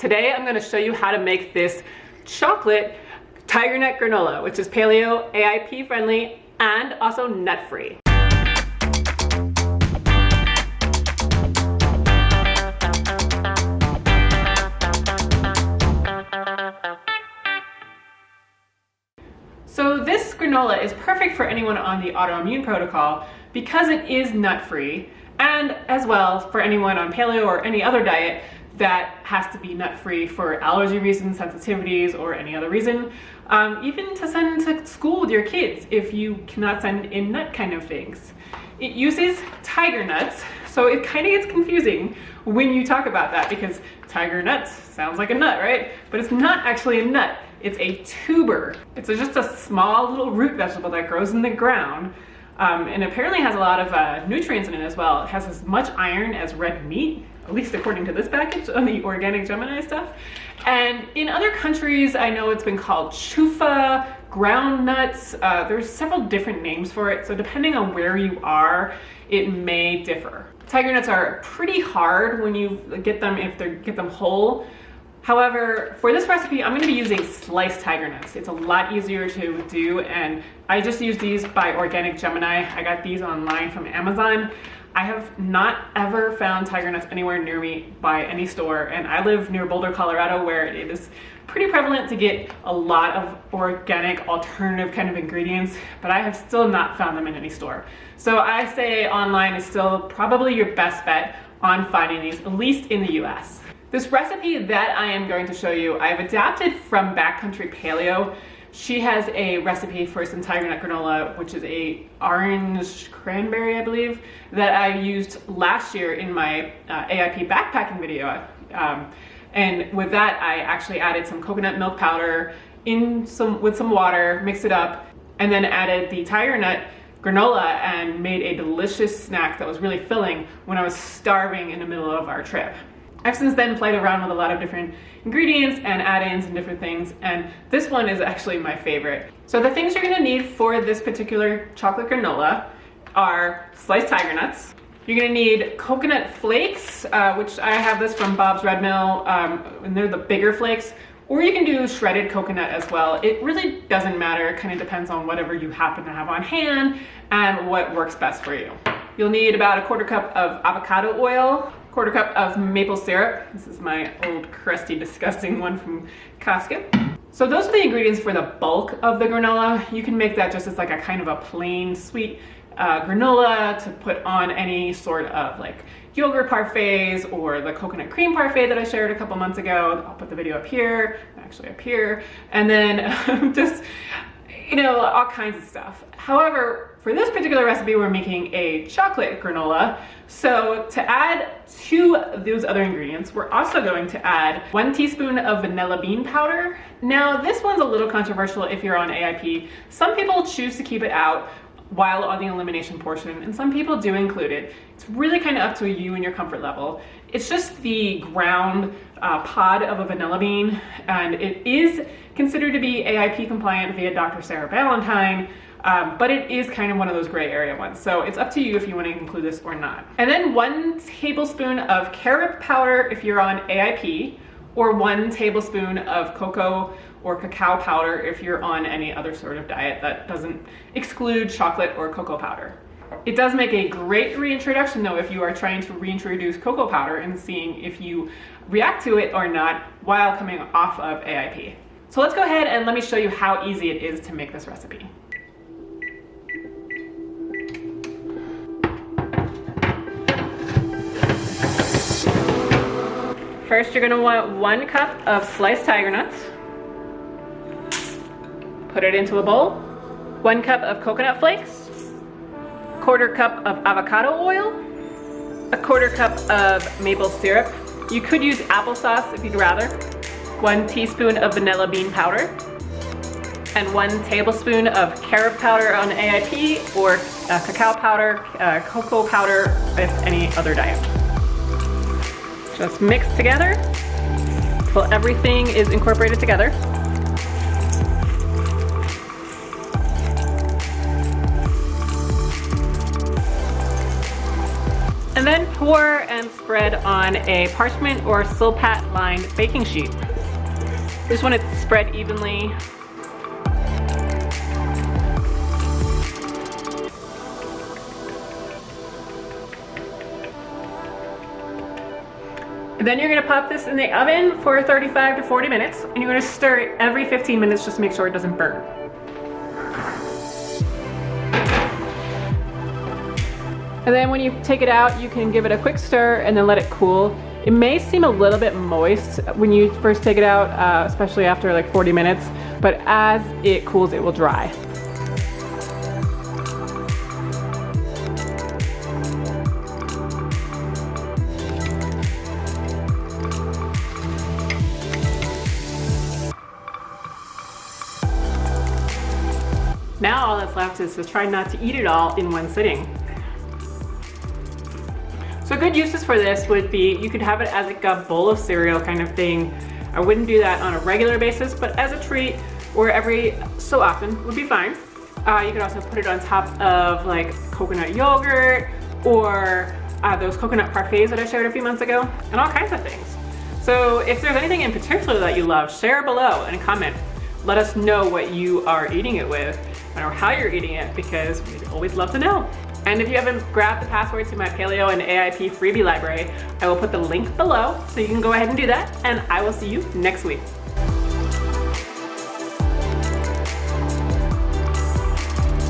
Today I'm going to show you how to make this chocolate Tigernut Granola, which is paleo, AIP friendly, and also nut free. So this granola is perfect for anyone on the Autoimmune Protocol because it is nut free, and as well for anyone on paleo or any other diet that has to be nut free for allergy reasons, sensitivities, or any other reason. Even to send to school with your kids if you cannot send in nut kind of things. It uses tiger nuts, so it kind of gets confusing when you talk about that because tiger nuts sounds like a nut, right? But it's not actually a nut, it's a tuber. It's just a small little root vegetable that grows in the ground. And apparently has a lot of nutrients in it as well. It has as much iron as red meat, at least according to this package on the Organic Gemini stuff. And in other countries, I know it's been called chufa, ground nuts. There's several different names for it, so depending on where you are, it may differ. Tiger nuts are pretty hard when you get them, get them whole. However, for this recipe, I'm going to be using sliced tiger nuts. It's a lot easier to do, and I just use these by Organic Gemini. I got these online from Amazon. I have not ever found tiger nuts anywhere near me by any store, and I live near Boulder, Colorado, where it is pretty prevalent to get a lot of organic alternative kind of ingredients, but I have still not found them in any store. So I say online is still probably your best bet on finding these, at least in the US. This recipe that I am going to show you, I've adapted from Backcountry Paleo. She has a recipe for some Tigernut Granola, which is a orange cranberry, I believe, that I used last year in my AIP backpacking video. And with that, I actually added some coconut milk powder with some water, mixed it up, and then added the Tigernut Granola and made a delicious snack that was really filling when I was starving in the middle of our trip. I've since then played around with a lot of different ingredients and add-ins and different things, and this one is actually my favorite. So the things you're gonna need for this particular chocolate granola are sliced tiger nuts. You're gonna need coconut flakes, which I have this from Bob's Red Mill, and they're the bigger flakes, or you can do shredded coconut as well. It really doesn't matter, it kind of depends on whatever you happen to have on hand and what works best for you. You'll need about a 1/4 cup of avocado oil, 1/4 cup of maple syrup. This is my old crusty disgusting one from Costco. So those are the ingredients for the bulk of the granola. You can make that just as like a kind of a plain sweet granola to put on any sort of like yogurt parfaits or the coconut cream parfait that I shared a couple months ago. I'll put the video up here, actually up here, and then just, you know, all kinds of stuff. However, for this particular recipe, we're making a chocolate granola. So to add to those other ingredients, we're also going to add 1 teaspoon of vanilla bean powder. Now, this one's a little controversial if you're on AIP. Some people choose to keep it out while on the elimination portion, and some people do include it. It's really kind of up to you and your comfort level. It's just the ground pod of a vanilla bean, and it is considered to be AIP compliant via Dr. Sarah Ballantyne. But it is kind of one of those gray area ones. So it's up to you if you want to include this or not. And then 1 tablespoon of carob powder if you're on AIP, or 1 tablespoon of cocoa or cacao powder if you're on any other sort of diet that doesn't exclude chocolate or cocoa powder. It does make a great reintroduction though if you are trying to reintroduce cocoa powder and seeing if you react to it or not while coming off of AIP. So let's go ahead and let me show you how easy it is to make this recipe. First, you're gonna want 1 cup of sliced tiger nuts. Put it into a bowl. 1 cup of coconut flakes. 1/4 cup of avocado oil. 1/4 cup of maple syrup. You could use applesauce if you'd rather. 1 teaspoon of vanilla bean powder. And 1 tablespoon of carob powder on AIP, or cacao powder, cocoa powder with any other diet. Just mix together until everything is incorporated together. And And then pour and spread on a parchment or Silpat lined baking sheet. Just want it to spread evenly. And then you're gonna pop this in the oven for 35 to 40 minutes, and you're gonna stir it every 15 minutes just to make sure it doesn't burn. And then when you take it out, you can give it a quick stir and then let it cool. It may seem a little bit moist when you first take it out, especially after like 40 minutes, but as it cools, it will dry. Now all that's left is to try not to eat it all in one sitting. So good uses for this would be, you could have it as like a bowl of cereal kind of thing. I wouldn't do that on a regular basis, but as a treat or every so often would be fine. You could also put it on top of like coconut yogurt or those coconut parfaits that I shared a few months ago, and all kinds of things. So if there's anything in particular that you love, share below and comment. Let us know what you are eating it with or how you're eating it, because we'd always love to know. And if you haven't grabbed the password to my Paleo and AIP freebie library, I will put the link below so you can go ahead and do that, and I will see you next week.